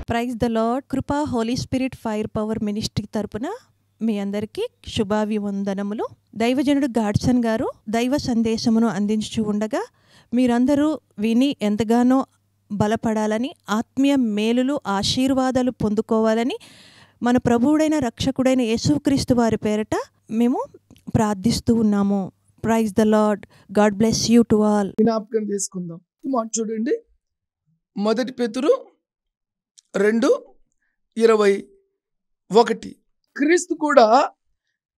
Praise the lord. Krupa holy spirit fire power ministry తరపున మీ అందరికీ శుభాభివందనములు. దైవజనుడు గాడ్సన్ గారు దైవ సందేశమును అందించు ఉండగా మీరందరూ విని ఎంతగానో బలపడాలని, ఆత్మీయ మేలులు ఆశీర్వాదాలు పొందుకోవాలని మన ప్రభువుడైన రక్షకుడైన యేసుక్రీస్తు వారి పేరట మేము ప్రార్థిస్తూ ఉన్నాము. Praise the Lord. God bless you to all. జ్ఞాపకం చేసుకుందాం. ఈ మాట చూడండి, 1 పేతురు 2:21. క్రీస్తు కూడా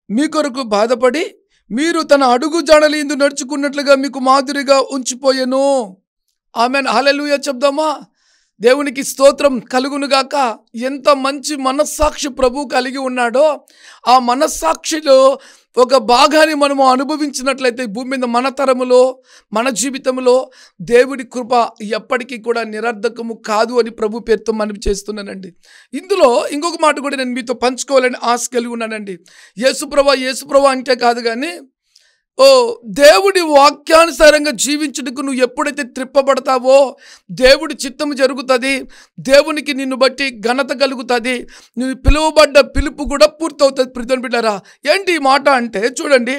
మీ కొరకు బాధపడి మీరు తన అడుగు జాడలందు నడుచుకున్నట్లుగా మీకు మాదిరిగా ఉంచిపోయెను. ఆమెన్. హల్లెలూయా చెప్దామా? దేవునికి స్తోత్రం కలుగునుగాక. ఎంత మంచి మనస్సాక్షి ప్రభు కలిగి ఉన్నాడో ఆ మనస్సాక్షిలో ఒక భాగాన్ని మనము అనుభవించినట్లయితే భూమి మీద మన తరములో మన జీవితంలో దేవుడి కృప ఎప్పటికీ కూడా నిరర్ధకము కాదు అని ప్రభు పేరుతో మనవి చేస్తున్నానండి. ఇందులో ఇంకొక మాట కూడా నేను మీతో పంచుకోవాలని ఆశ కలిగి ఉన్నానండి. యేసుప్రభ అంటే కాదు కానీ దేవుడి వాక్యానుసారంగా జీవించుటకు నువ్వు ఎప్పుడైతే త్రిప్పబడతావో దేవుడి చిత్తము జరుగుతుంది, దేవునికి నిన్ను బట్టి ఘనత కలుగుతుంది, నువ్వు పిలువబడ్డ పిలుపు కూడా పూర్తవుతుంది. ప్రియమైన బిడ్డలారా, ఏంటి ఈ మాట అంటే చూడండి,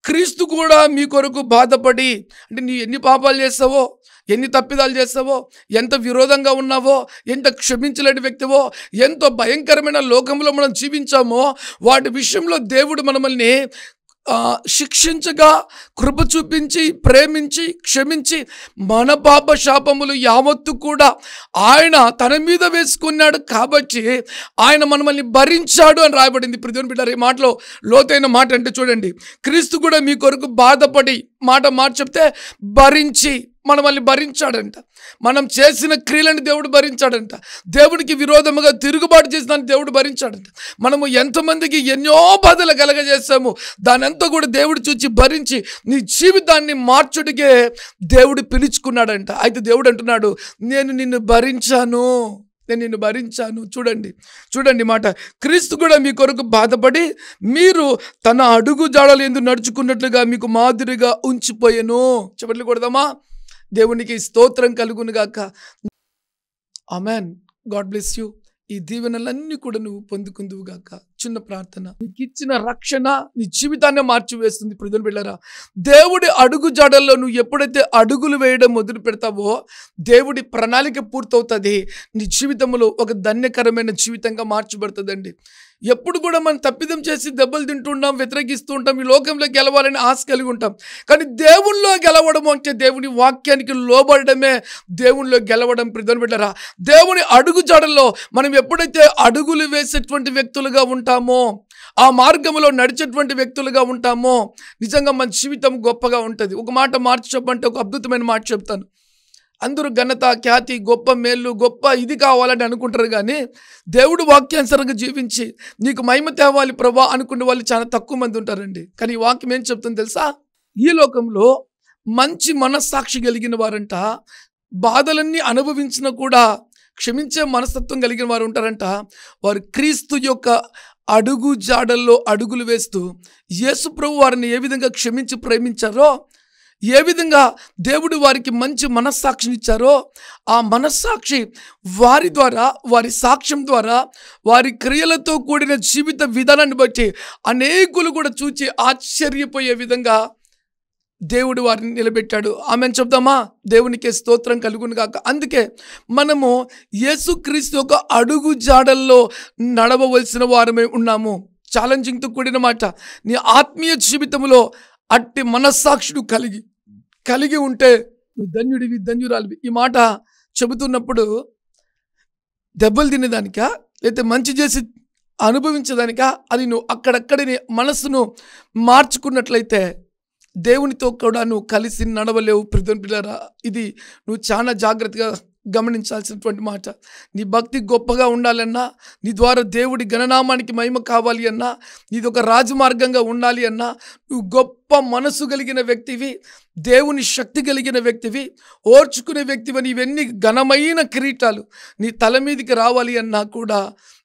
క్రీస్తు కూడా మీ కొరకు బాధపడి, అంటే నీ ఎన్ని పాపాలు చేస్తావో, ఎన్ని తప్పిదాలు చేస్తావో, ఎంత విరోధంగా ఉన్నావో, ఎంత క్షమించలేని వ్యక్తివో, ఎంతో భయంకరమైన లోకంలో మనం జీవించామో వాటి విషయంలో దేవుడు మనల్ని శిక్షించగా కృప చూపించి ప్రేమించి క్షమించి మన పాప శాపములు యావత్తు కూడా ఆయన తన మీద వేసుకున్నాడు కాబట్టి ఆయన మనల్ని భరించాడు అని రాయబడింది. ప్రియమైన బిడ్డలారా, ఈ మాటలో లోతైన మాట అంటే చూడండి, క్రీస్తు కూడా మీ కొరకు బాధపడి మాట చెప్తే భరించి మనల్ని భరించాడంట. మనం చేసిన క్రియలను దేవుడు భరించాడంట. దేవుడికి విరోధముగా తిరుగుబాటు చేసిన దేవుడు భరించాడంట. మనము ఎంతమందికి ఎన్నో బాధలు కలగజేస్తాము, దానంతా కూడా దేవుడు చూచి భరించి నీ జీవితాన్ని మార్చుడికే దేవుడు పిలుచుకున్నాడంట. అయితే దేవుడు అంటున్నాడు, నేను నిన్ను భరించాను. చూడండి మాట, క్రీస్తు కూడా మీ కొరకు బాధపడి మీరు తన అడుగు జాడలందు నడుచుకున్నట్లుగా మీకు మాదిరిగా ఉంచిపోయెను. చెప్పట్లు కొడదామా? దేవునికి స్తోత్రం కలుగునుగాక. ఆమెన్. God bless you. ఈ దీవెనలన్నీ కూడా నువ్వు పొందుకుందువుగాక. చిన్న ప్రార్థన. నీకు ఇచ్చిన రక్షణ నీ జీవితాన్ని మార్చివేస్తుంది. ప్రియమైన బిడ్డలారా, దేవుడి అడుగు జాడల్లో నువ్వు ఎప్పుడైతే అడుగులు వేయడం మొదలు పెడతావో దేవుడి ప్రణాళిక పూర్తవుతుంది. నీ జీవితంలో ఒక ధన్యకరమైన జీవితంగా మార్చబడుతుందండి. ఎప్పుడు కూడా మనం తప్పిదం చేసి దెబ్బలు తింటుంటాం, వ్యతిరేకిస్తూ ఉంటాం, ఈ లోకంలో గెలవాలని ఆశ కలిగి ఉంటాం. కానీ దేవుళ్ళో గెలవడం అంటే దేవుని వాక్యానికి లోబడమే దేవుళ్ళో గెలవడం. ప్రియమైన బిడ్డలారా, దేవుని అడుగు జాడల్లో మనం ఎప్పుడైతే అడుగులు వేసేటువంటి వ్యక్తులుగా ఉంటామో, ఆ మార్గంలో నడిచేటువంటి వ్యక్తులుగా ఉంటామో నిజంగా మన జీవితం గొప్పగా ఉంటుంది. ఒక మాట మార్చి చెప్పంటే ఒక అద్భుతమైన మాట చెప్తాను. అందరూ ఘనత, ఖ్యాతి, గొప్ప మేళ్ళు, గొప్ప ఇది కావాలని అనుకుంటారు, కానీ దేవుడు వాక్యానుసారంగా జీవించి నీకు మహిమ తేవాలి ప్రభా అనుకునే వాళ్ళు చాలా తక్కువ మంది ఉంటారండి. కానీ ఈ వాక్యం ఏం చెప్తుంది తెలుసా? ఈ లోకంలో మంచి మనస్సాక్షి కలిగిన వారంట బాధలన్నీ అనుభవించినా కూడా క్షమించే మనస్తత్వం కలిగిన వారు ఉంటారంట. వారు క్రీస్తు యొక్క అడుగు జాడల్లో అడుగులు వేస్తూ యేసు ప్రభు వారిని ఏ విధంగా క్షమించి ప్రేమించారో, ఏ విధంగా దేవుడు వారికి మంచి మనస్సాక్షిని ఇచ్చారో ఆ మనస్సాక్షి వారి ద్వారా, వారి సాక్ష్యం ద్వారా, వారి క్రియలతో కూడిన జీవిత విధానాన్ని బట్టి అనేకులు కూడా చూచి ఆశ్చర్యపోయే విధంగా దేవుడు వారిని నిలబెట్టాడు. ఆమెను చెప్దామా? దేవునికి స్తోత్రం కలుగునుగాక. అందుకే మనము యేసుక్రీస్తు యొక్క అడుగు జాడల్లో నడవవలసిన వారమే ఉన్నాము. ఛాలెంజింగ్తో కూడిన మాట. నీ ఆత్మీయ జీవితంలో అట్టి మనస్సాక్షుడు కలిగి ఉంటే నువ్వు ధన్యుడివి, ధన్యురాలివి. ఈ మాట చెబుతున్నప్పుడు దెబ్బలు తినేదానికా లేకపోతే మంచి చేసి అనుభవించేదానికా అని నువ్వు అక్కడక్కడి మనస్సును మార్చుకున్నట్లయితే దేవునితో కూడా నువ్వు కలిసి నడవలేవు. ప్రియమైన బిడ్డలారా, ఇది నువ్వు చాలా జాగ్రత్తగా గమనించాల్సినటువంటి మాట. నీ భక్తి గొప్పగా ఉండాలన్నా, నీ ద్వారా దేవుడి గణనామానికి మహిమ కావాలి అన్నా, నీది ఒక రాజమార్గంగా ఉండాలి అన్నా, నువ్వు గొప్ప మనసు కలిగిన వ్యక్తివి, దేవుని శక్తి కలిగిన వ్యక్తివి, ఓర్చుకునే వ్యక్తివి, ఇవన్నీ ఘనమైన కిరీటాలు నీ తల మీదకి రావాలి అన్నా కూడా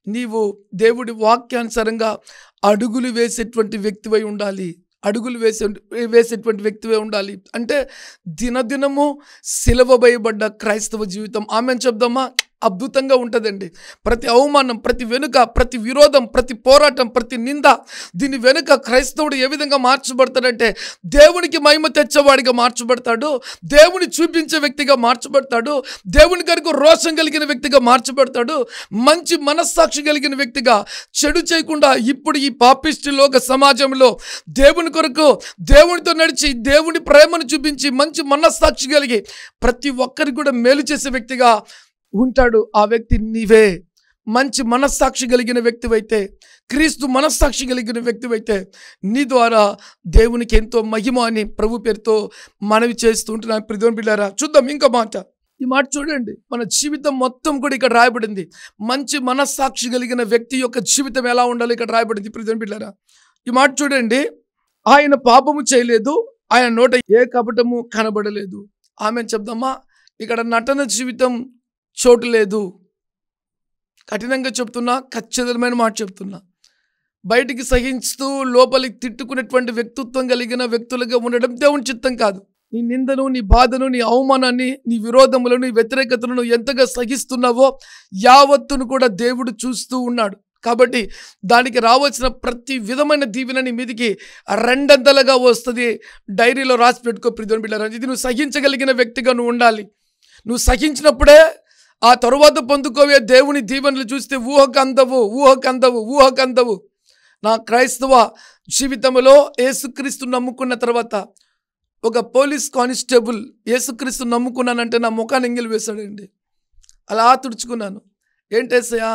నీవు దేవుడి వాక్యానుసారంగా అడుగులు వేసేటువంటి వ్యక్తివై ఉండాలి. అడుగులు వేసేటువంటి వ్యక్తివే ఉండాలి. అంటే దినదినము సిలువ వేయబడ్డ క్రైస్తవ జీవితం. ఆమెను చెప్దామా? అద్భుతంగా ఉంటుందండి. ప్రతి అవమానం, ప్రతి వెనుక, ప్రతి విరోధం, ప్రతి పోరాటం, ప్రతి నింద, దీని వెనుక క్రైస్తవుడు ఏ విధంగా మార్చబడతాడంటే దేవునికి మహిమ తెచ్చేవాడిగా మార్చబడతాడు, దేవుని చూపించే వ్యక్తిగా మార్చబడతాడు, దేవుని కొరకు రోషం కలిగిన వ్యక్తిగా మార్చబడతాడు, మంచి మనస్సాక్షి కలిగిన వ్యక్తిగా, చెడు చేయకుండా ఇప్పుడు ఈ పాపిష్టి లోక సమాజంలో దేవుని కొరకు దేవునితో నడిచి దేవుని ప్రేమను చూపించి మంచి మనస్సాక్షి కలిగి ప్రతి ఒక్కరికి కూడా మేలు చేసే వ్యక్తిగా ఉంటాడు. ఆ వ్యక్తి నీవే. మంచి మనస్సాక్షి కలిగిన వ్యక్తివైతే, క్రీస్తు మనస్సాక్షి కలిగిన వ్యక్తివైతే నీ ద్వారా దేవునికి ఎంతో మహిమ అని ప్రభు పేరుతో మనవి చేస్తూ ఉంటున్నాను. ప్రియమైన బిడ్డలారా, చూద్దాం ఇంకో మాట. ఈ మాట చూడండి, మన జీవితం మొత్తం కూడా ఇక్కడ రాయబడింది. మంచి మనస్సాక్షి కలిగిన వ్యక్తి యొక్క జీవితం ఎలా ఉండాలో ఇక్కడ రాయబడింది. ప్రియమైన బిడ్డలారా, ఈ మాట చూడండి. ఆయన పాపము చేయలేదు, ఆయన నోట ఏ కపటము కనబడలేదు. ఆమె చెప్దామా? ఇక్కడ నటన జీవితం చోటు లేదు. కఠినంగా చెప్తున్నా, ఖచ్చితమైన మాట చెప్తున్నా. బయటికి సహిస్తూ లోపలికి తిట్టుకునేటువంటి వ్యక్తిత్వం కలిగిన వ్యక్తులుగా ఉండడం దేవుని చిత్తం కాదు. నీ నిందను, నీ బాధను, నీ అవమానాన్ని, నీ విరోధములను, నీ వ్యతిరేకతలను ఎంతగా సహిస్తున్నావో యావత్తును కూడా దేవుడు చూస్తూ ఉన్నాడు. కాబట్టి దానికి రావాల్సిన ప్రతి విధమైన దీవెన నీ మీదికి రెండంతలుగా వస్తుంది. డైరీలో రాసి పెట్టుకో ప్రియమైన బిడ్డలారా. ఇది నువ్వు సహించగలిగిన వ్యక్తిగా నువ్వు ఉండాలి. నువ్వు సహించినప్పుడే ఆ తరువాత పొందుకోవే దేవుని దీవెనలు చూస్తే ఊహకందవు. నా క్రైస్తవ జీవితంలో యేసుక్రీస్తు నమ్ముకున్న తర్వాత ఒక పోలీస్ కానిస్టేబుల్ యేసుక్రీస్తు నమ్ముకున్నానంటే నా ముఖాన్ని ఎంగిలి వేశాడండి. అలా తుడుచుకున్నాను. ఏంటేసయ్యా?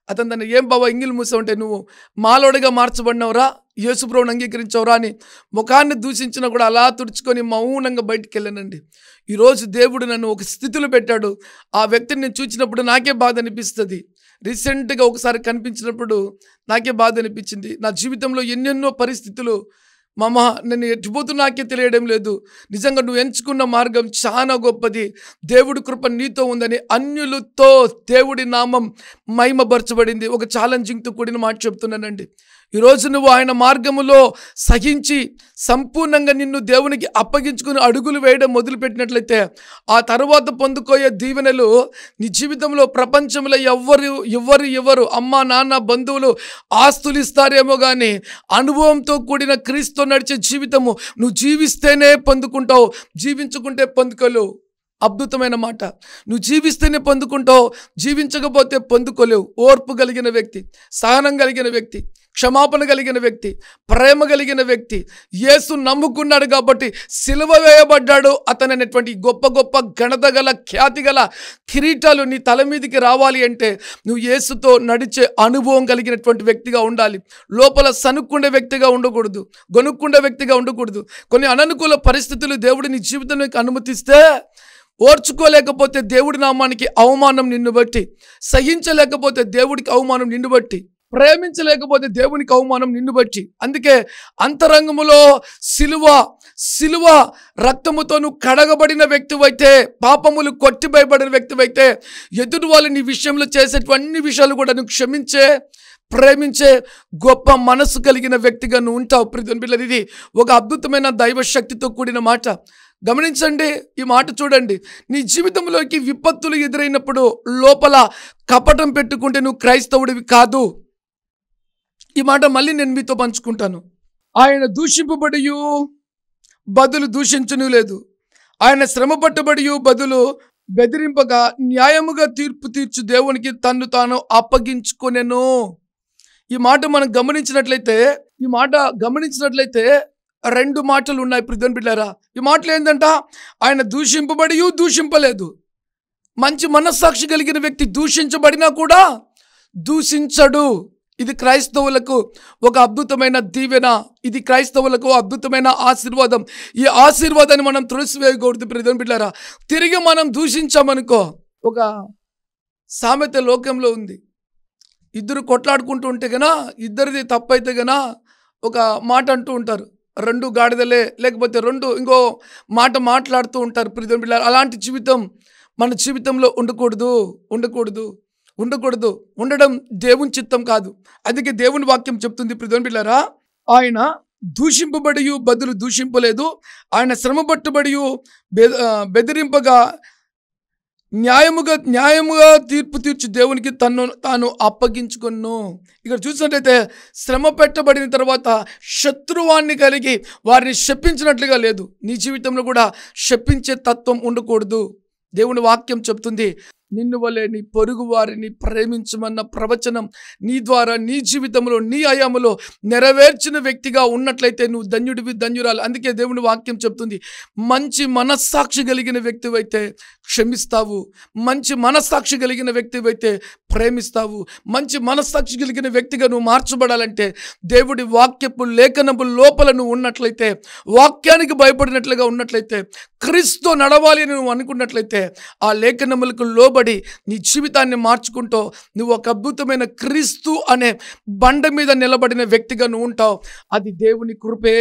అతను దాన్ని, ఏం బాబా ఎంగిలి మూసావంటే, నువ్వు మాలోడిగా మార్చబడినవరా, యేసుప్రభువుని అంగీకరించవరా అని ముఖాన్ని దూషించినా కూడా అలా తుడుచుకొని మౌనంగా బయటికి వెళ్ళానండి. ఈరోజు దేవుడు నన్ను ఒక స్థితిలో పెట్టాడు. ఆ వ్యక్తిని నేను చూసినప్పుడు నాకే బాధ అనిపిస్తుంది. రీసెంట్గా ఒకసారి కనిపించినప్పుడు నాకే బాధ అనిపించింది. నా జీవితంలో ఎన్నెన్నో పరిస్థితులు మామ, నేను ఎట్టిపోతూ నాకే తెలియడం లేదు. నిజంగా నువ్వు ఎంచుకున్న మార్గం చాలా గొప్పది, దేవుడి కృప నీతో ఉందని అన్యులతో దేవుడి నామం మహిమపరచబడింది. ఒక ఛాలెంజింగ్తో కూడిన మాట చెప్తున్నానండి. ఈరోజు నువ్వు ఆయన మార్గములో సహించి సంపూర్ణంగా నిన్ను దేవునికి అప్పగించుకుని అడుగులు వేయడం మొదలుపెట్టినట్లయితే ఆ తర్వాత పొందుకోయే దీవెనలు నీ జీవితంలో ప్రపంచంలో ఎవరు అమ్మ, నాన్న, బంధువులు ఆస్తులు ఇస్తారేమో కానీ అనుభవంతో కూడిన క్రీస్తు నడిచే జీవితము నువ్వు జీవిస్తేనే పొందుకుంటావు, జీవించుకుంటే పొందుకోలేవు. అద్భుతమైన మాట. నువ్వు జీవిస్తేనే పొందుకుంటావు, జీవించకపోతే పొందుకోలేవు. ఓర్పు కలిగిన వ్యక్తి, సహనం కలిగిన వ్యక్తి, క్షమాపణ కలిగిన వ్యక్తి, ప్రేమ కలిగిన వ్యక్తి, యేసు నమ్ముకున్నాడు కాబట్టి సిలువ వేయబడ్డాడు అతను అనేటువంటి గొప్ప గొప్ప ఘనత గల, ఖ్యాతి గల కిరీటాలు నీ తల మీదికి రావాలి అంటే నువ్వు యేసుతో నడిచే అనుభవం కలిగినటువంటి వ్యక్తిగా ఉండాలి. లోపల సనుక్కుండే వ్యక్తిగా ఉండకూడదు, గొనుక్కుండే వ్యక్తిగా ఉండకూడదు. కొన్ని అననుకూల పరిస్థితులు దేవుడు నీ జీవితంలోకి అనుమతిస్తే ఓర్చుకోలేకపోతే దేవుడి నామానికి అవమానం నిన్ను బట్టి, సహించలేకపోతే దేవుడికి అవమానం నిన్ను బట్టి, ప్రేమించలేకపోతే దేవునికి అవమానం నిన్ను బట్టి. అందుకే అంతరంగములో సిలువ రక్తముతో నువ్వు కడగబడిన వ్యక్తివైతే, పాపములు కొట్టివేయబడిన వ్యక్తివైతే ఎదుటి వాళ్ళు నీ విషయంలో చేసేటువంటి విషయాలు కూడా నువ్వు క్షమించే, ప్రేమించే గొప్ప మనసు కలిగిన వ్యక్తిగా నువ్వు ఉంటావు. ప్రియమైన పిల్లలు, ఇది ఒక అద్భుతమైన దైవ శక్తితో కూడిన మాట. గమనించండి, ఈ మాట చూడండి. నీ జీవితంలోకి విపత్తులు ఎదురైనప్పుడు లోపల కపటం పెట్టుకుంటే నువ్వు క్రైస్తవుడివి కాదు. ఈ మాట మళ్ళీ నేను మీతో పంచుకుంటాను. ఆయన దూషింపబడి బదులు దూషించను లేదు, ఆయన శ్రమ పట్టబడి బదులు బెదిరింపగా న్యాయముగా తీర్పు తీర్చు దేవునికి తన్ను తాను అప్పగించుకొనెను. ఈ మాట మనం గమనించినట్లయితే రెండు మాటలు ఉన్నాయి ప్రియమైన బిడ్డలారా. ఈ మాటలు ఏంటంట? ఆయన దూషింపబడి దూషింపలేదు. మంచి మనస్సాక్షి కలిగిన వ్యక్తి దూషించబడినా కూడా దూషించడు. ఇది క్రైస్తవులకు ఒక అద్భుతమైన దీవెన, ఇది క్రైస్తవులకు అద్భుతమైన ఆశీర్వాదం. ఈ ఆశీర్వాదాన్ని మనం త్రోసివేయకూడదు ప్రియమైన బిడ్డలారా. తిరిగి మనం దూషించామనుకో, ఒక సామెత లోకంలో ఉంది. ఇద్దరు కొట్లాడుకుంటూ ఉంటే గనా, ఇద్దరిది తప్పైతే గనా ఒక మాట అంటూ ఉంటారు, రెండు గాడిదలే, లేకపోతే రెండు ఇంకో మాట మాట్లాడుతూ ఉంటారు ప్రియమైన బిడ్డలారా. అలాంటి జీవితం మన జీవితంలో ఉండకూడదు. ఉండడం దేవుని చిత్తం కాదు. అందుకే దేవుని వాక్యం చెప్తుంది ప్రియమైన బిడ్డలారా, ఆయన దూషింపబడి బదులు దూషింపలేదు, ఆయన శ్రమ పట్టుబడి బెదిరింపగా న్యాయముగా తీర్పు తీర్చి దేవునికి తాను అప్పగించుకొను. ఇక్కడ చూసినట్లయితే శ్రమ పెట్టబడిన తర్వాత శత్రువాన్ని కలిగి వారిని శపించినట్లుగా లేదు. నీ జీవితంలో కూడా శపించే తత్వం ఉండకూడదు. దేవుని వాక్యం చెప్తుంది, నిన్ను వలె నీ పొరుగు వారిని ప్రేమించమన్న ప్రవచనం నీ ద్వారా నీ జీవితంలో నీ ఆయాములో నెరవేర్చిన వ్యక్తిగా ఉన్నట్లయితే నువ్వు ధన్యుడివి, ధన్యురాలు. అందుకే దేవుని వాక్యం చెప్తుంది, మంచి మనస్సాక్షి కలిగిన వ్యక్తివైతే క్షమిస్తావు, మంచి మనస్సాక్షి కలిగిన వ్యక్తివైతే ప్రేమిస్తావు. మంచి మనస్సాక్షి కలిగిన వ్యక్తిగా నువ్వు మార్చబడాలంటే దేవుడి వాక్యపు లేఖనపు లోపల నువ్వు ఉన్నట్లయితే, వాక్యానికి భయపడినట్లుగా ఉన్నట్లయితే, క్రీస్తు నడవాలి అని నువ్వు అనుకున్నట్లయితే, ఆ లేఖనములకు లోబడి నీ జీవితాన్ని మార్చుకుంటూ నువ్వు ఒక అద్భుతమైన క్రీస్తు అనే బండ మీద నిలబడిన వ్యక్తిగా నువ్వు ఉంటావు. అది దేవుని కృపే.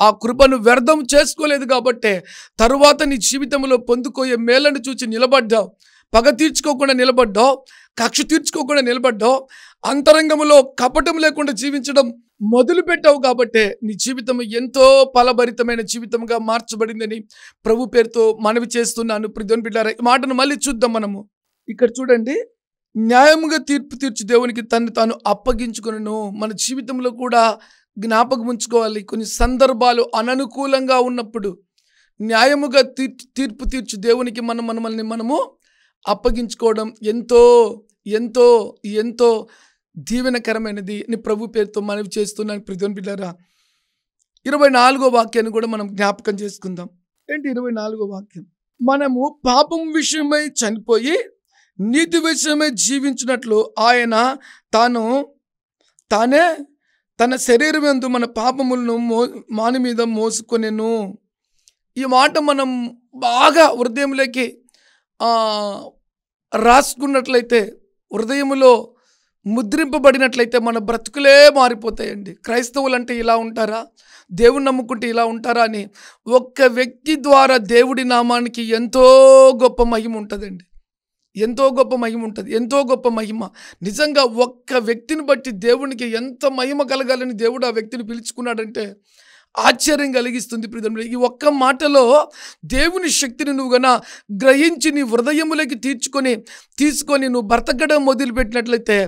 ఆ కృపను వ్యర్థం చేసుకోలేదు కాబట్టి తరువాత నీ జీవితంలో పొందుకోయే మేలను చూసి నిలబడ్డావు. పగ తీర్చుకోకుండా నిలబడ్డావు, కక్ష తీర్చుకోకుండా నిలబడ్డావు, అంతరంగంలో కపటం లేకుండా జీవించడం మొదలు పెట్టావు. కాబట్టి నీ జీవితం ఎంతో ఫలభరితమైన జీవితంగా మార్చబడిందని ప్రభు పేరుతో మనవి చేస్తున్నాను. ప్రియమైన బిడ్డలారా, ఈ మాటను మళ్ళీ చూద్దాం. మనము ఇక్కడ చూడండి, న్యాయముగా తీర్పు తీర్చి దేవునికి తాను అప్పగించుకొనును. మన జీవితంలో కూడా జ్ఞాపకం ఉంచుకోవాలి, కొన్ని సందర్భాలు అననుకూలంగా ఉన్నప్పుడు న్యాయముగా తీర్పు తీర్చి దేవునికి మనము అప్పగించుకోవడం ఎంతో ఎంతో ఎంతో దీవెనకరమైనది అని ప్రభు పేరుతో మనవి చేస్తున్నాను. ప్రియమైన బిడ్డలారా, 24వ వాక్యాన్ని కూడా మనం జ్ఞాపకం చేసుకుందాం. ఏంటి 24వ వాక్యం? మనము పాపం విషయమై చనిపోయి నీతి విషయమై జీవించినట్లు ఆయన తానే తన శరీరం యందు మన పాపములను మాని మీద మోసుకొనెను. ఈ మాట మనం బాగా హృదయంలోకి రాసుకున్నట్లయితే, హృదయములో ముద్రింపబడినట్లయితే మన బ్రతుకులే మారిపోతాయండి. క్రైస్తవులు అంటే ఇలా ఉంటారా, దేవుని నమ్ముకుంటే ఇలా ఉంటారా అని ఒక్క వ్యక్తి ద్వారా దేవుడి నామానికి ఎంతో గొప్ప మహిమ ఉంటుందండి. ఎంతో గొప్ప మహిమ ఉంటుంది, ఎంతో గొప్ప మహిమ. నిజంగా ఒక్క వ్యక్తిని బట్టి దేవునికి ఎంత మహిమ కలగాలని దేవుడు ఆ వ్యక్తిని పిలుచుకున్నాడంటే ఆశ్చర్యం కలిగిస్తుంది. ప్రియమైన ఈ ఒక్క మాటలో దేవుని శక్తిని నువ్వు గన గ్రహించి నీ హృదయములకి తీసుకొని నువ్వు బ్రతకడం మొదలుపెట్టినట్లయితే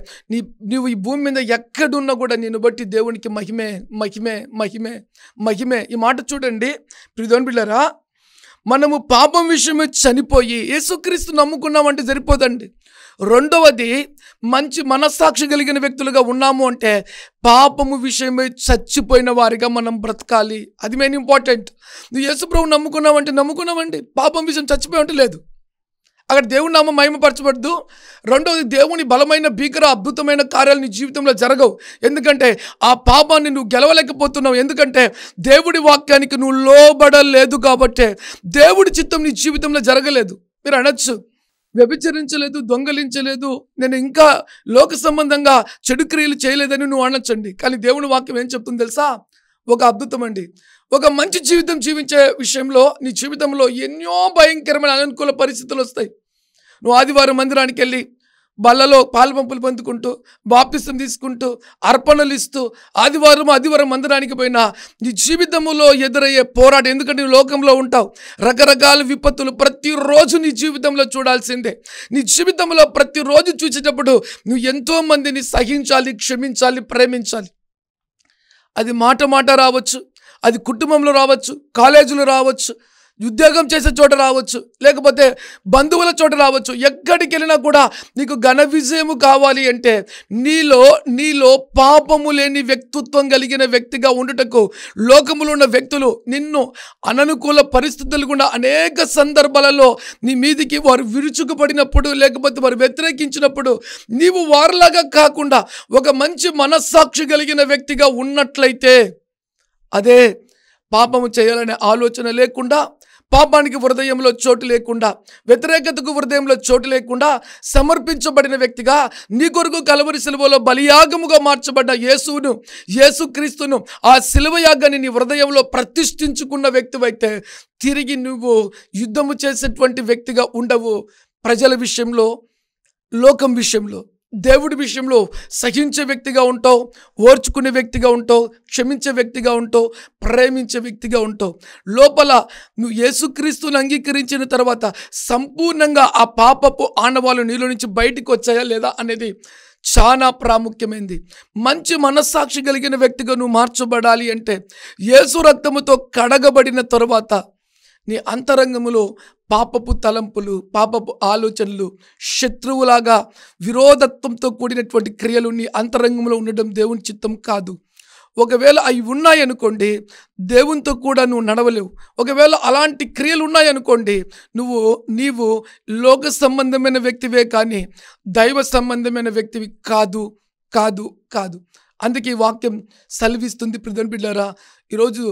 నీవు ఈ భూమి మీద ఎక్కడున్నా కూడా నిన్ను బట్టి దేవునికి మహిమే మహిమే మహిమే మహిమే. ఈ మాట చూడండి ప్రియమైన బిడ్డలారా, మనము పాపం విషయమే చనిపోయి యేసుక్రీస్తు నమ్ముకున్నామంటే సరిపోదండి. రెండవది, మంచి మనస్సాక్షి కలిగిన వ్యక్తులుగా ఉన్నాము అంటే పాపము విషయమై చచ్చిపోయిన వారిగా మనం బ్రతకాలి. అది మెయిన్ ఇంపార్టెంట్. నువ్వు యేసు ప్రభువు నమ్ముకున్నామండి, పాపం విషయం చచ్చిపోయి ఉంటే లేదు, అక్కడ దేవుని నామం మహిమపరచబడదు. రెండవది, దేవుని బలమైన భీకర అద్భుతమైన కార్యాలు నీ జీవితంలో జరగవు. ఎందుకంటే ఆ పాపాన్ని నువ్వు గెలవలేకపోతున్నావు. ఎందుకంటే దేవుడి వాక్యానికి నువ్వు లోబడలేదు కాబట్టి దేవుడి చిత్తం నీ జీవితంలో జరగలేదు. మీరు అనొచ్చు, వ్యభిచరించలేదు, దొంగలించలేదు, నేను ఇంకా లోక సంబంధంగా చెడు క్రియలు చేయలేదని నువ్వు అనొచ్చండి. కానీ దేవుని వాక్యం ఏం చెప్తుంది తెలుసా? ఒక అద్భుతం అండి. ఒక మంచి జీవితం జీవించే విషయంలో నీ జీవితంలో ఎన్నో భయంకరమైన అనుకూల పరిస్థితులు వస్తాయి. నువ్వు ఆదివారం మందిరానికి వెళ్ళి బల్లలో పాలు పంపులు పొందుకుంటూ బాప్తిసం తీసుకుంటూ అర్పణలు ఇస్తూ ఆదివారం మందిరానికి పోయినా నీ జీవితంలో ఎదురయ్యే పోరాటం, ఎందుకంటే నువ్వు లోకంలో ఉంటావు, రకరకాల విపత్తులు ప్రతిరోజు నీ జీవితంలో చూడాల్సిందే. నీ జీవితంలో ప్రతిరోజు చూసేటప్పుడు నువ్వు ఎంతో మందిని సహించాలి, క్షమించాలి, ప్రేమించాలి. అది మాట రావచ్చు, అది కుటుంబంలో రావచ్చు, కాలేజీలో రావచ్చు, ఉద్యోగం చేసే చోట రావచ్చు, లేకపోతే బంధువుల చోట రావచ్చు. ఎక్కడికి వెళ్ళినా కూడా నీకు ఘన విజయము కావాలి అంటే నీలో పాపము లేని వ్యక్తిత్వం కలిగిన వ్యక్తిగా ఉండుటకు లోకములో ఉన్న వ్యక్తులు నిన్ను అననుకూల పరిస్థితులు కూడా అనేక సందర్భాలలో నీ మీదికి వారు విరుచుకుపడినప్పుడు, లేకపోతే వారు వ్యతిరేకించినప్పుడు నీవు వారిలాగా కాకుండా ఒక మంచి మనస్సాక్షి కలిగిన వ్యక్తిగా ఉన్నట్లయితే, అదే పాపము చేయాలనే ఆలోచన లేకుండా, పాపానికి హృదయంలో చోటు లేకుండా, వ్యతిరేకతకు హృదయంలో చోటు లేకుండా సమర్పించబడిన వ్యక్తిగా, నీ కొరకు కలవరి సిలువలో బలియాగముగా మార్చబడ్డ యేసుక్రీస్తును, ఆ సిలువ యాగాన్ని నీ హృదయంలో ప్రతిష్ఠించుకున్న వ్యక్తివైతే తిరిగి నువ్వు యుద్ధము చేసేటువంటి వ్యక్తిగా ఉండవు. ప్రజల విషయంలో, లోకం విషయంలో, దేవుడి విషయంలో సహించే వ్యక్తిగా ఉంటావు, ఓర్చుకునే వ్యక్తిగా ఉంటావు, క్షమించే వ్యక్తిగా ఉంటావు, ప్రేమించే వ్యక్తిగా ఉంటావు. లోపల నువ్వు యేసుక్రీస్తుని అంగీకరించిన తర్వాత సంపూర్ణంగా ఆ పాపపు ఆనవాళ్ళు నీలో నుంచి బయటికి వచ్చాయా లేదా అనేది చాలా ప్రాముఖ్యమైనది. మంచి మనస్సాక్షి కలిగిన వ్యక్తిగా నువ్వు మార్చబడాలి అంటే యేసు రక్తముతో కడగబడిన తరువాత నీ అంతరంగములో పాపపు తలంపులు, పాపపు ఆలోచనలు, శత్రువులాగా విరోధత్వంతో కూడినటువంటి క్రియలు నీ అంతరంగంలో ఉండడం దేవుని చిత్తం కాదు. ఒకవేళ అవి ఉన్నాయనుకోండి, దేవునితో కూడా నువ్వు నడవలేవు. ఒకవేళ అలాంటి క్రియలు ఉన్నాయనుకోండి, నీవు లోక సంబంధమైన వ్యక్తివే కానీ దైవ సంబంధమైన వ్యక్తివి కాదు కాదు కాదు. అందుకే ఈ వాక్యం సెలవిస్తుంది. ప్రియమైన బిడ్డలారా, ఈరోజు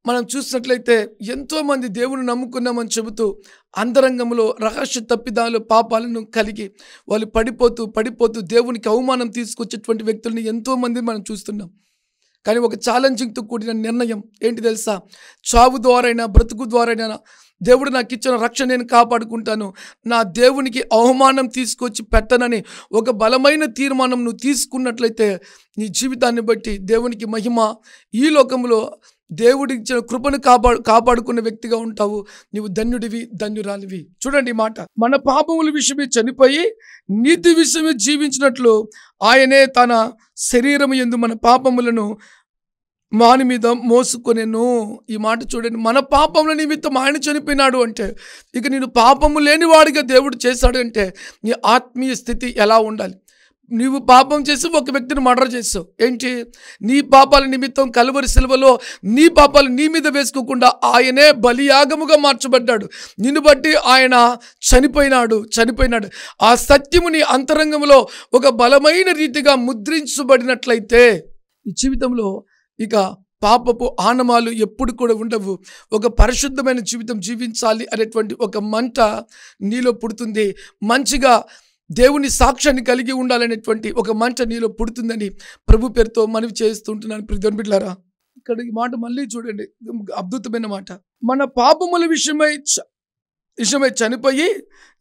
మనం చూసినట్లయితే ఎంతోమంది దేవుని నమ్ముకున్నామని చెబుతూ అంతరంగంలో రహస్య తప్పిదాలు, పాపాలను కలిగి వాళ్ళు పడిపోతూ దేవునికి అవమానం తీసుకొచ్చేటువంటి వ్యక్తుల్ని ఎంతోమంది మనం చూస్తున్నాం. కానీ ఒక ఛాలెంజింగ్తో కూడిన నిర్ణయం ఏంటి తెలుసా? చావు ద్వారైనా బ్రతుకు ద్వారైనా దేవుడు నాకు ఇచ్చిన రక్షణ నేను కాపాడుకుంటాను, నా దేవునికి అవమానం తీసుకొచ్చి పెట్టనని ఒక బలమైన తీర్మానం నువ్వు తీసుకున్నట్లయితే నీ జీవితాన్ని బట్టి దేవునికి మహిమ. ఈ లోకంలో దేవుడి ఇచ్చిన కృపను కాపాడుకున్న వ్యక్తిగా ఉంటావు. నీవు ధన్యుడివి, ధన్యురాలివి. చూడండి ఈ మాట, మన పాపముల విషయమే చనిపోయి నీతి విషయమే జీవించినట్లు ఆయనే తన శరీరము యందు మన పాపములను మాని మీద మోసుకొనెను. ఈ మాట చూడండి, మన పాపముల నిమిత్తం ఆయన చనిపోయినాడు అంటే ఇక నేను పాపము లేని వాడిగా దేవుడు చేశాడు అంటే నీ ఆత్మీయ స్థితి ఎలా ఉండాలి? నీవు పాపం చేసి ఒక వ్యక్తిని మర్డర్ చేసావు. ఏంటి? నీ పాపాల నిమిత్తం కలువరి సిలువలో నీ పాపాలు నీ మీద వేసుకోకుండా ఆయనే బలియాగముగా మార్చబడ్డాడు. నిన్ను బట్టి ఆయన చనిపోయినాడు. ఆ సత్యము నీ అంతరంగంలో ఒక బలమైన రీతిగా ముద్రించబడినట్లయితే ఈ జీవితంలో ఇక పాపపు ఆనమాలు ఎప్పుడు కూడా ఉండవు. ఒక పరిశుద్ధమైన జీవితం జీవించాలి అనేటువంటి ఒక మంట నీలో పుడుతుంది. మంచిగా దేవుని సాక్ష్యాన్ని కలిగి ఉండాలనేటువంటి ఒక మంట నీలో పుడుతుందని ప్రభు పేరుతో మనవి చేస్తుంటున్నాను. ప్రియమైన బిడ్డలారా, ఇక్కడ ఈ మాట మళ్ళీ చూడండి, అద్భుతమైన మాట. మన పాపముల విషయమై చనిపోయి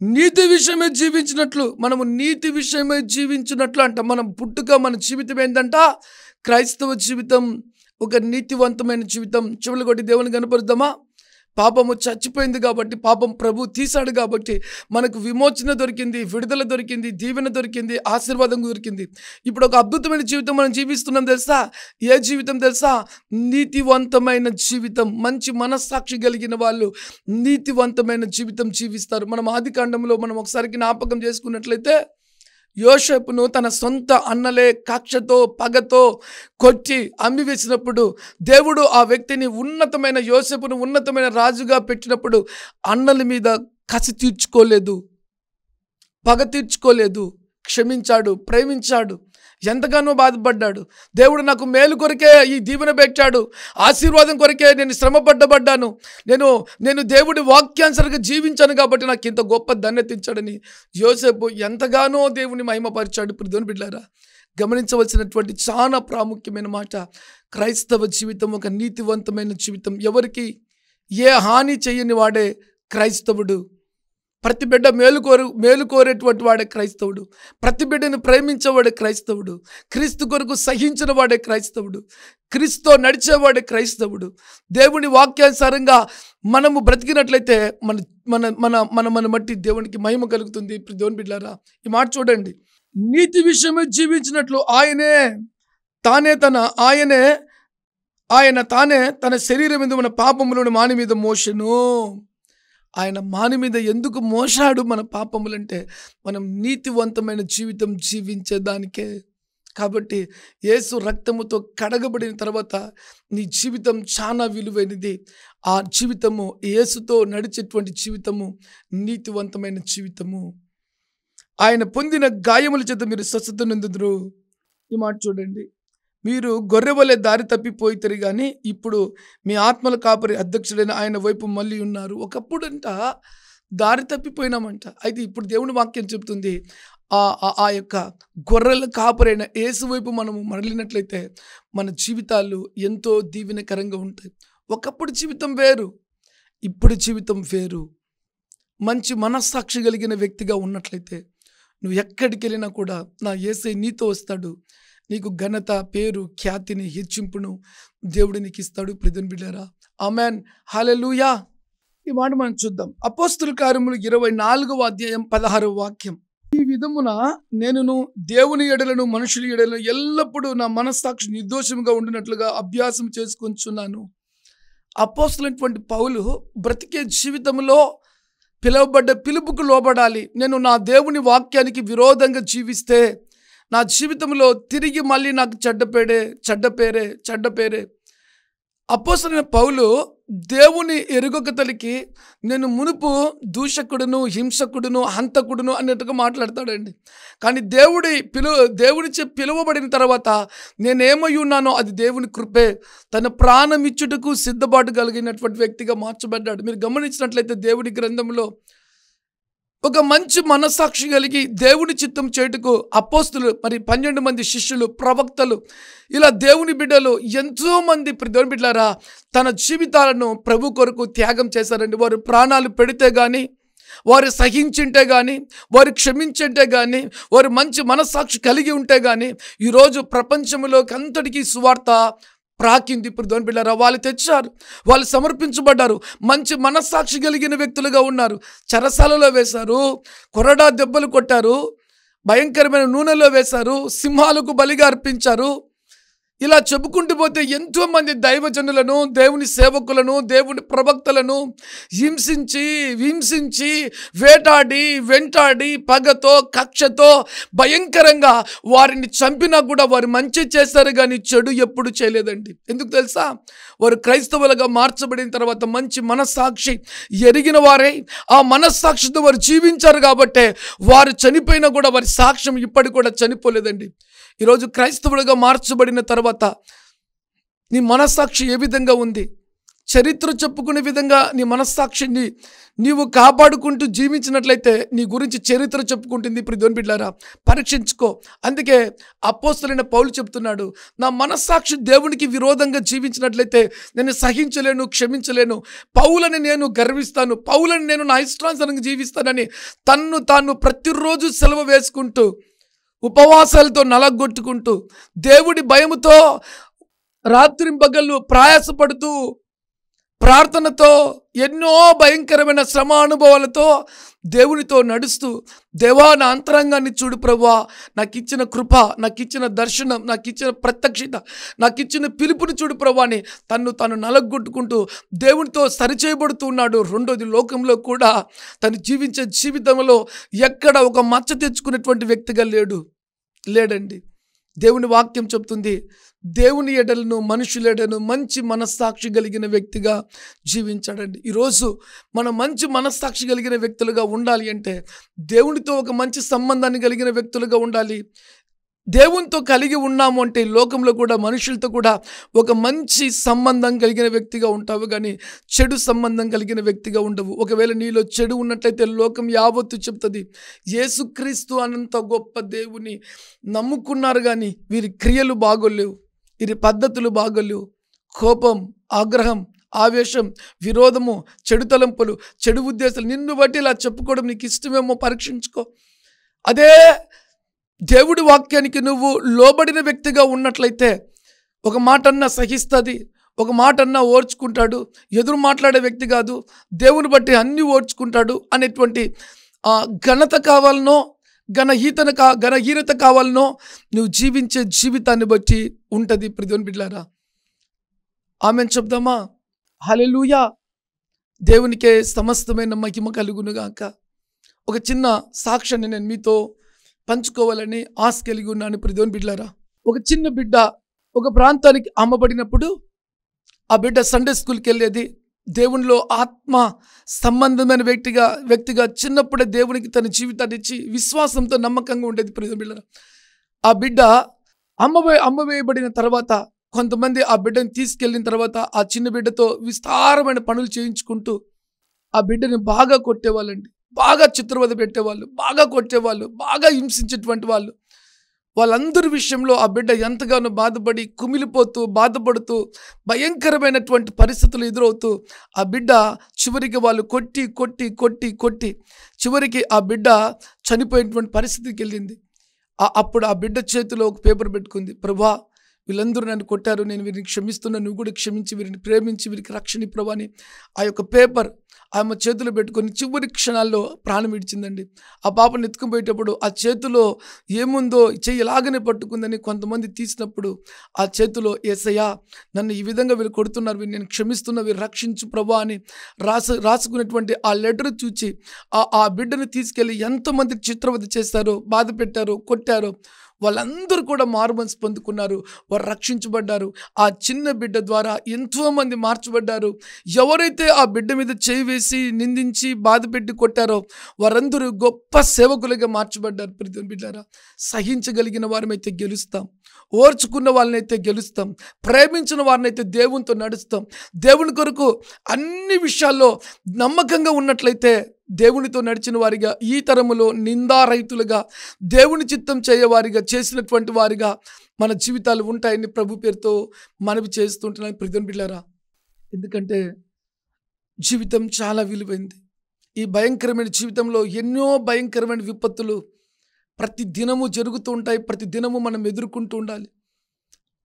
నీతి విషయమై జీవించినట్లు, మనము నీతి విషయమై జీవించినట్లు అంట. మనం పుట్టుక మన జీవితం ఏంటంట? క్రైస్తవ జీవితం ఒక నీతివంతమైన జీవితం. చెవులు కొట్టి దేవుని కనపరుద్దామా? పాపము చచ్చిపోయింది కాబట్టి, పాపం ప్రభు తీశాడు కాబట్టి మనకు విమోచన దొరికింది, విడుదల దొరికింది, దీవెన దొరికింది, ఆశీర్వాదం దొరికింది. ఇప్పుడు ఒక అద్భుతమైన జీవితం మనం జీవిస్తున్నాం తెలుసా? ఏ జీవితం తెలుసా? నీతివంతమైన జీవితం. మంచి మనస్సాక్షి కలిగిన వాళ్ళు నీతివంతమైన జీవితం జీవిస్తారు. మనం ఆదికాండంలో మనం ఒకసారి జ్ఞాపకం చేసుకున్నట్లయితే యోసేపును తన సొంత అన్నలే కక్షతో పగతో కొట్టి అమ్మివేసినప్పుడు దేవుడు ఆ వ్యక్తిని యోసేపును ఉన్నతమైన రాజుగా పెట్టినప్పుడు అన్నల మీద కసి తీర్చుకోలేదు, పగ తీర్చుకోలేదు, క్షమించాడు, ప్రేమించాడు, ఎంతగానో బాధపడ్డాడు. దేవుడు నాకు మేలు కొరకే ఈ దీవెన పెట్టాడు, ఆశీర్వాదం కొరకే నేను శ్రమపడ్డబడ్డాను, నేను దేవుడి వాక్యానుసారంగా జీవించాను కాబట్టి నాకు ఇంత గొప్ప ధన్యత ఇచ్చాడని యోసేపు ఎంతగానో దేవుని మహిమపరిచాడు. ప్రియమైన బిడ్డలారా, గమనించవలసినటువంటి చాలా ప్రాముఖ్యమైన మాట, క్రైస్తవ జీవితం ఒక నీతివంతమైన జీవితం. ఎవరికి ఏ హాని చేయని వాడే క్రైస్తవుడు. ప్రతి బిడ్డ మేలు కోరేటువంటి వాడే క్రైస్తవుడు. ప్రతి బిడ్డను ప్రేమించేవాడే క్రైస్తవుడు. క్రీస్తు కొరకు సహించిన వాడే క్రైస్తవుడు. క్రీస్తుతో నడిచేవాడే క్రైస్తవుడు. దేవుని వాక్యానుసారంగా మనము బ్రతికినట్లయితే మన మట్టి దేవునికి మహిమ కలుగుతుంది. దేవుని బిడ్డలారా, ఈ మాట చూడండి, నీతి విషయమే జీవించినట్లు ఆయన తానే తన శరీరం మీద మన పాపములను మాని మీద మోసెను. ఆయన మాని మీద ఎందుకు మోసాడు మన పాపములంటే మనం నీతివంతమైన జీవితం జీవించేదానికే. కాబట్టి యేసు రక్తముతో కడగబడిన తర్వాత నీ జీవితం చాలా విలువైనది. ఆ జీవితము యేసుతో నడిచేటువంటి జీవితము నీతివంతమైన జీవితము. ఆయన పొందిన గాయముల చేత మీరు స్వస్థత నొందుదురు. ఈ మాట చూడండి, మీరు గొర్రెవలే దారి తప్పిపోయితారు కానీ ఇప్పుడు మీ ఆత్మల కాపరి అధ్యక్షుడైన ఆయన వైపు మళ్ళీ ఉన్నారు. ఒకప్పుడంట దారి తప్పిపోయినామంట. అయితే ఇప్పుడు దేవుని వాక్యం చెప్తుంది, ఆ యొక్క గొర్రెల కాపరైన యేసు వైపు మనము మరలినట్లయితే మన జీవితాలు ఎంతో దీవెనకరంగా ఉంటాయి. ఒకప్పుడు జీవితం వేరు, ఇప్పుడు జీవితం వేరు. మంచి మనస్సాక్షి కలిగిన వ్యక్తిగా ఉన్నట్లయితే నువ్వు ఎక్కడికి వెళ్ళినా కూడా నా యేసయ్య నీతో వస్తాడు. నీకు ఘనత, పేరు, ఖ్యాతిని, హెచ్చింపును దేవుడు నీకు ఇస్తాడు. ప్రియమైన బిడ్డలారా, ఆమేన్, హల్లెలూయా. ఈ మాట మనం చూద్దాం. అపోస్తలుల కార్యములు 24వ అధ్యాయం 16వ వాక్యం. ఈ విధమున నేనును దేవుని ఎడలను మనుషుల ఎడలను ఎల్లప్పుడూ నా మనస్సాక్షి నిర్దోషంగా ఉండినట్లుగా అభ్యాసం చేసుకొంచున్నాను. అపోస్తలుడైనటువంటి పౌలు బ్రతికే జీవితంలో పిలువబడ్డ పిలుపుకు లోబడాలి. నేను నా దేవుని వాక్యానికి విరోధంగా జీవిస్తే నా జీవితంలో తిరిగి మళ్ళీ నాకు చెడ్డ పేరే. అపోస్తలుడైన పౌలు దేవుని ఎరుగొకతలికి నేను మునుపు దూషకుడును, హింసకుడును, హంతకుడును అన్నట్టుగా మాట్లాడతాడండి. కానీ దేవునిచే పిలువబడిన తర్వాత నేనేమై ఉన్నానో అది దేవుని కృపే. తన ప్రాణం ఇచ్చుటకు సిద్ధపాటు కలిగినటువంటి వ్యక్తిగా మార్చబడ్డాడు. మీరు గమనించినట్లయితే దేవుని గ్రంథంలో ఒక మంచి మనస్సాక్షి కలిగి దేవుని చిత్తం చేటుకు అపోస్తులు, మరి 12 మంది శిష్యులు, ప్రవక్తలు, ఇలా దేవుని బిడ్డలు ఎంతోమంది దేవుని బిడ్డలారా తన జీవితాలను ప్రభు కొరకు త్యాగం చేశారండి. వారు ప్రాణాలు పెడితే కానీ, వారు సహించుంటే కానీ, వారు క్షమించుంటే కానీ, వారు మంచి మనస్సాక్షి కలిగి ఉంటే కానీ ఈరోజు ప్రపంచంలోకి అంతటికీ సువార్త ప్రాకింది. ఇప్పుడు దేవుని బిడ్డలారా, వాళ్ళు తెచ్చారు, వాళ్ళు సమర్పించబడ్డారు, మంచి మనస్సాక్షి కలిగిన వ్యక్తులుగా ఉన్నారు. చెరసాలలో వేశారు, కొరడా దెబ్బలు కొట్టారు, భయంకరమైన నూనెలో వేశారు, సింహాలకు బలిగా అర్పించారు. ఇలా చెప్పుకుంటూ పోతే ఎంతోమంది దైవజనులను, దేవుని సేవకులను, దేవుని ప్రవక్తలను హింసించి వెంటాడి పగతో, కక్షతో భయంకరంగా వారిని చంపినా కూడా వారు మంచి చేశారు కానీ చెడు ఎప్పుడు చేయలేదండి. ఎందుకు తెలుసా? వారు క్రైస్తవులుగా మార్చబడిన తర్వాత మంచి మనస్సాక్షి ఎరిగిన వారై ఆ మనస్సాక్షితో వారు జీవించారు కాబట్టే వారు చనిపోయినా కూడా వారి సాక్ష్యం ఇప్పటికి కూడా చనిపోలేదండి. ఈరోజు క్రైస్తవులుగా మార్చబడిన తర్వాత నీ మనస్సాక్షి ఏ విధంగా ఉంది? చరిత్ర చెప్పుకునే విధంగా నీ మనస్సాక్షిని నీవు కాపాడుకుంటూ జీవించినట్లయితే నీ గురించి చరిత్ర చెప్పుకుంటుంది. ఇప్పుడు దేవుని బిడ్డలారా, పరీక్షించుకో. అందుకే అపోస్తలుడైన పౌలు చెప్తున్నాడు, నా మనస్సాక్షి దేవునికి విరోధంగా జీవించినట్లయితే నేను సహించలేను, క్షమించలేను. పౌలని నేను గర్విస్తాను, పౌలని నేను నా ఇష్టానుసారంగా జీవిస్తానని తన్ను తాను ప్రతిరోజు సెలవు వేసుకుంటూ, ఉపవాసాలతో నలగొట్టుకుంటూ, దేవుడి భయముతో రాత్రింపగళ్ళు ప్రయాసపడుతూ, ప్రార్థనతో, ఎన్నో భయంకరమైన శ్రమ అనుభవాలతో దేవునితో నడుస్తూ, దేవా నా అంతరంగాన్ని చూడు ప్రభువా, నాకు ఇచ్చిన కృప, నాకు ఇచ్చిన దర్శనం, నాకు ఇచ్చిన ప్రత్యక్షత, నాకు ఇచ్చిన పిలుపుని చూడు ప్రభువా అని తను నలగొట్టుకుంటూ దేవునితో సరిచేయబడుతూ ఉన్నాడు. రెండోది, లోకంలో కూడా తను జీవించే జీవితంలో ఎక్కడ ఒక మచ్చ తెచ్చుకునేటువంటి వ్యక్తిగా లేడండి. దేవుని వాక్యం చెప్తుంది, దేవుని ఎడలను మనుషుల ఎడలను మంచి మనస్సాక్షి కలిగిన వ్యక్తిగా జీవించాడండి. ఈరోజు మనం మంచి మనస్సాక్షి కలిగిన వ్యక్తులుగా ఉండాలి అంటే దేవునితో ఒక మంచి సంబంధాన్ని కలిగిన వ్యక్తులుగా ఉండాలి. దేవునితో కలిగి ఉన్నాము అంటే లోకంలో కూడా మనుషులతో కూడా ఒక మంచి సంబంధం కలిగిన వ్యక్తిగా ఉంటావు, కానీ చెడు సంబంధం కలిగిన వ్యక్తిగా ఉండవు. ఒకవేళ నీలో చెడు ఉన్నట్లయితే లోకం యావత్తు చెప్తుంది, యేసుక్రీస్తు అనంత గొప్ప దేవుని నమ్ముకున్నారు కానీ వీరి క్రియలు బాగోలేవు, వీరి పద్ధతులు బాగోలేవు. కోపం, ఆగ్రహం, ఆవేశం, విరోధము, చెడు తలంపులు, చెడు ఉద్దేశాలు, నిన్ను బట్టి ఇలా చెప్పుకోవడం నీకు ఇష్టమేమో పరీక్షించుకో. అదే దేవుడి వాక్యానికి నువ్వు లోబడిన వ్యక్తిగా ఉన్నట్లయితే ఒక మాటన్నా సహిస్తుంది, ఒక మాటన్నా ఓర్చుకుంటాడు, ఎదురు మాట్లాడే వ్యక్తి కాదు, దేవుని బట్టి అన్నీ ఓర్చుకుంటాడు అనేటువంటి ఘనత కావాలనో ఘనహీనత కావాలనో నువ్వు జీవించే జీవితాన్ని బట్టి ఉంటుంది. దేవుని బిడ్డలారా, ఆమెన్ చెప్దామా? హల్లెలూయా. దేవునికే సమస్తమైన మహిమ కలుగునుగాక. ఒక చిన్న సాక్ష్యాన్ని నేను మీతో పంచుకోవాలని ఆశ కలిగి ఉన్నాను. దేవుని బిడ్డలారా, ఒక చిన్న బిడ్డ ఒక ప్రాంతానికి అమ్మబడినప్పుడు ఆ బిడ్డ సండే స్కూల్కి వెళ్ళేది. దేవునిలో ఆత్మ సంబంధమైన వ్యక్తిగా చిన్నప్పుడే దేవునికి తన జీవితాన్ని ఇచ్చి విశ్వాసంతో నమ్మకంగా ఉండేది. దేవుని బిడ్డలారా, ఆ బిడ్డ అమ్మవేయబడిన తర్వాత కొంతమంది ఆ బిడ్డని తీసుకెళ్ళిన తర్వాత ఆ చిన్న బిడ్డతో విస్తారమైన పనులు చేయించుకుంటూ ఆ బిడ్డని బాగా కొట్టేవాళ్ళండి, బాగా చిత్రవద పెట్టేవాళ్ళు, బాగా కొట్టేవాళ్ళు, బాగా హింసించేటువంటి వాళ్ళు. వాళ్ళందరి విషయంలో ఆ బిడ్డ ఎంతగానో బాధపడి కుమిలిపోతూ బాధపడుతూ భయంకరమైనటువంటి పరిస్థితులు ఎదురవుతూ ఆ బిడ్డ చివరికి వాళ్ళు కొట్టి కొట్టి కొట్టి కొట్టి చివరికి ఆ బిడ్డ చనిపోయినటువంటి పరిస్థితికి వెళ్ళింది. అప్పుడు ఆ బిడ్డ చేతిలో ఒక పేపర్ పెట్టుకుంది, ప్రభా వీళ్ళందరూ నన్ను కొట్టారు, నేను వీరిని క్షమిస్తున్నా, నువ్వు కూడా క్షమించి వీరిని ప్రేమించి వీరికి రక్షణ ప్రభా అని ఆ యొక్క పేపర్ ఆమె చేతిలో పెట్టుకొని చివరి క్షణాల్లో ప్రాణం విడిచిందండి. ఆ పాపను ఎత్తుకుపోయేటప్పుడు ఆ చేతిలో ఏముందో చెయ్యి ఇలాగనే పట్టుకుందని కొంతమంది తీసినప్పుడు ఆ చేతిలో యేసయ్యా నన్ను ఈ విధంగా వీళ్ళు కొడుతున్నారు, వీరు నేను క్షమిస్తున్నా, వీరు రక్షించు ప్రభా అని రాసుకున్నటువంటి ఆ లెటర్ చూచి ఆ బిడ్డను తీసుకెళ్ళి ఎంతమంది చిత్రవద చేశారో, బాధ పెట్టారో, కొట్టారో వాళ్ళందరూ కూడా మారుమనసు పొందుకున్నారు, వారు రక్షించబడ్డారు. ఆ చిన్న బిడ్డ ద్వారా ఎంతోమంది మార్చబడ్డారు. ఎవరైతే ఆ బిడ్డ మీద చేయి వేసి నిందించి బాధ పెట్టి కొట్టారో వారందరూ గొప్ప సేవకులుగా మార్చబడ్డారు. ప్రియమైన బిడ్డారా, సహించగలిగిన వారమైతే గెలుస్తాం, ఓర్చుకున్న వాళ్ళనైతే గెలుస్తాం, ప్రేమించిన వారినైతే దేవునితో నడుస్తాం. దేవుని కొరకు అన్ని విషయాల్లో నమ్మకంగా ఉన్నట్లయితే దేవునితో నడిచిన వారిగా ఈ తరములో నిందారహితులుగా దేవుని చిత్తం చేయవారిగా చేసినటువంటి వారిగా మన జీవితాలు ఉంటాయని ప్రభు పేరుతో మనవి చేస్తుంటున్నాను. ప్రియమైన బిడ్డలారా, ఎందుకంటే జీవితం చాలా విలువైంది. ఈ భయంకరమైన జీవితంలో ఎన్నో భయంకరమైన విపత్తులు ప్రతి దినము జరుగుతూ ఉంటాయి. ప్రతి దినము మనం ఎదుర్కొంటూ ఉండాలి.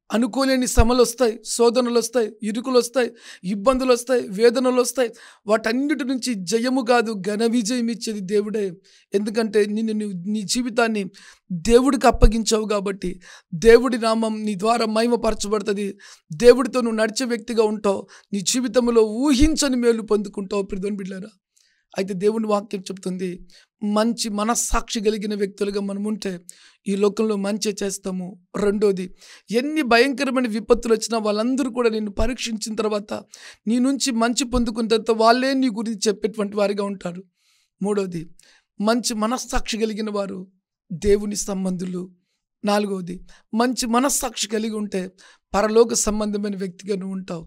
అనుకోలేని శ్రమలు వస్తాయి, శోధనలు వస్తాయి, ఇరుకులు వస్తాయి, ఇబ్బందులు వస్తాయి, వేదనలు వస్తాయి. వాటన్నిటి నుంచి జయము కాదు ఘన విజయం ఇచ్చేది దేవుడే. ఎందుకంటే నీ జీవితాన్ని దేవుడికి అప్పగించావు కాబట్టి దేవుడి నామం నీ ద్వారా మహిమపరచబడుతుంది. దేవుడితో నువ్వు నడిచే వ్యక్తిగా ఉంటావు. నీ జీవితంలో ఊహించని మేలు పొందుకుంటావు. ప్రియమైన బిడ్డలారా, అయితే దేవుని వాక్యం చెప్తుంది, మంచి మనస్సాక్షి కలిగిన వ్యక్తులుగా మనం ఉంటే ఈ లోకంలో మంచి చేస్తాము. రెండోది, ఎన్ని భయంకరమైన విపత్తులు వచ్చినా వాళ్ళందరూ కూడా నిన్ను పరీక్షించిన తర్వాత నీ నుంచి మంచి పొందుకున్న తర్వాత వాళ్ళే నీ గురించి చెప్పేటువంటి వారిగా ఉంటారు. మూడోది, మంచి మనస్సాక్షి కలిగిన వారు దేవుని సంబంధులు. నాలుగవది, మంచి మనస్సాక్షి కలిగి ఉంటే పరలోక సంబంధమైన వ్యక్తిగా నువ్వు ఉంటావు.